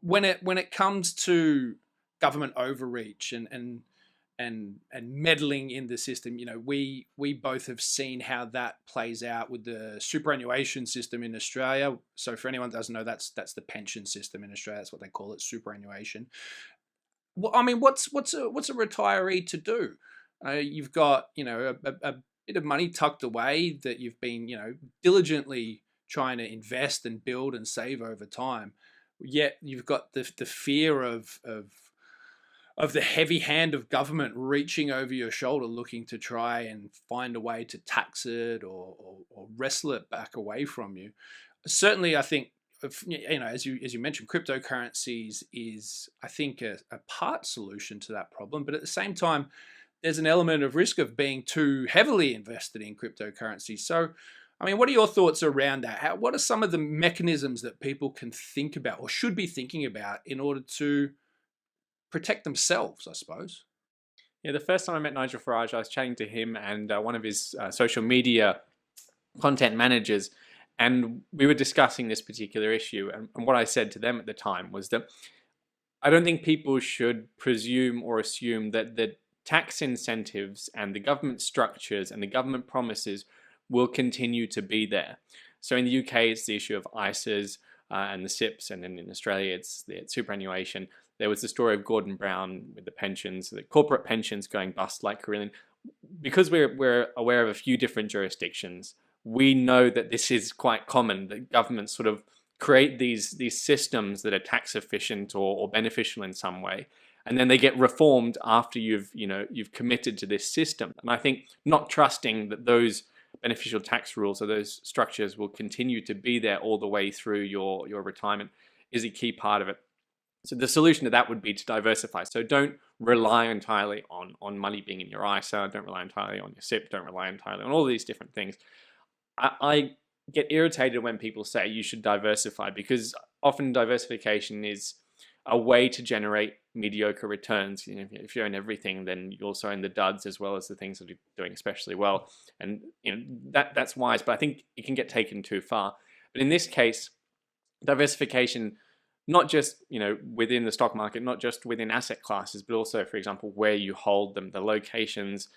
when it comes to government overreach and meddling in the system, we both have seen how that plays out with the superannuation system in Australia. So for anyone that doesn't know, that's the pension system in Australia. That's what they call it, superannuation. Well, I mean, what's a retiree to do? You've got a bit of money tucked away that you've been diligently trying to invest and build and save over time. Yet you've got the fear of the heavy hand of government reaching over your shoulder, looking to try and find a way to tax it or wrestle it back away from you. Certainly, I think, as you mentioned, cryptocurrencies is, I think, a part solution to that problem. But at the same time, there's an element of risk of being too heavily invested in cryptocurrency. So, I mean, what are your thoughts around that? What are some of the mechanisms that people can think about or should be thinking about in order to protect themselves, I suppose? Yeah, the first time I met Nigel Farage, I was chatting to him and one of his social media content managers, and we were discussing this particular issue. And what I said to them at the time was that I don't think people should presume or assume that the tax incentives and the government structures and the government promises will continue to be there. So in the UK, it's the issue of ISAs and the SIPs, and then in Australia, it's the superannuation. There was the story of Gordon Brown with the pensions, the corporate pensions going bust like Carillion. Because we're aware of a few different jurisdictions, we know that this is quite common, that governments sort of create these systems that are tax efficient or beneficial in some way, and then they get reformed after you've committed to this system. And I think not trusting that those beneficial tax rules or those structures will continue to be there all the way through your retirement is a key part of it. So the solution to that would be to diversify. So don't rely entirely on money being in your ISA, don't rely entirely on your SIP, don't rely entirely on all these different things. I get irritated when people say you should diversify, because often diversification is a way to generate mediocre returns. If you own everything, then you also own the duds as well as the things that are doing especially well. And that's wise, but I think it can get taken too far. But in this case, diversification, not just within the stock market, not just within asset classes, but also, for example, where you hold them, the locations,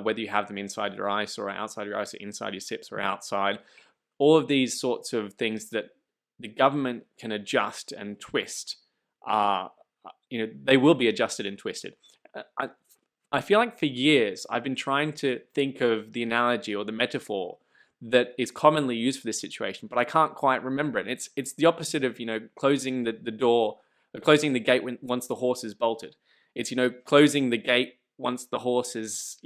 whether you have them inside your ISA or outside your ISA, inside your SIPs or outside. All of these sorts of things that the government can adjust and twist they will be adjusted and twisted. I feel like for years I've been trying to think of the analogy or the metaphor that is commonly used for this situation, but I can't quite remember it. It's the opposite of closing the door, or closing the gate once the horse is bolted. It's closing the gate once the horse is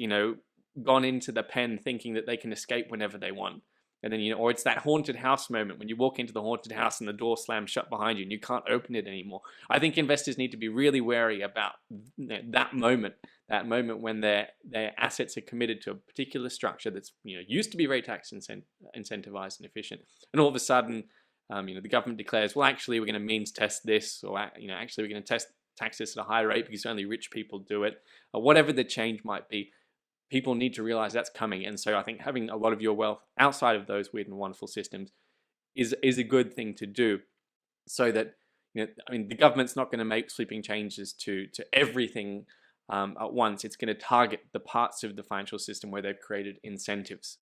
gone into the pen, thinking that they can escape whenever they want. And then or it's that haunted house moment when you walk into the haunted house and the door slams shut behind you and you can't open it anymore. I think investors need to be really wary about that moment when their assets are committed to a particular structure that's used to be very tax incentivized and efficient, and all of a sudden the government declares, well, actually we're going to means test this, or actually we're going to tax this at a higher rate because only rich people do it, or whatever the change might be. People need to realize that's coming. And so I think having a lot of your wealth outside of those weird and wonderful systems is a good thing to do, so that the government's not going to make sweeping changes to everything at once. It's going to target the parts of the financial system where they've created incentives.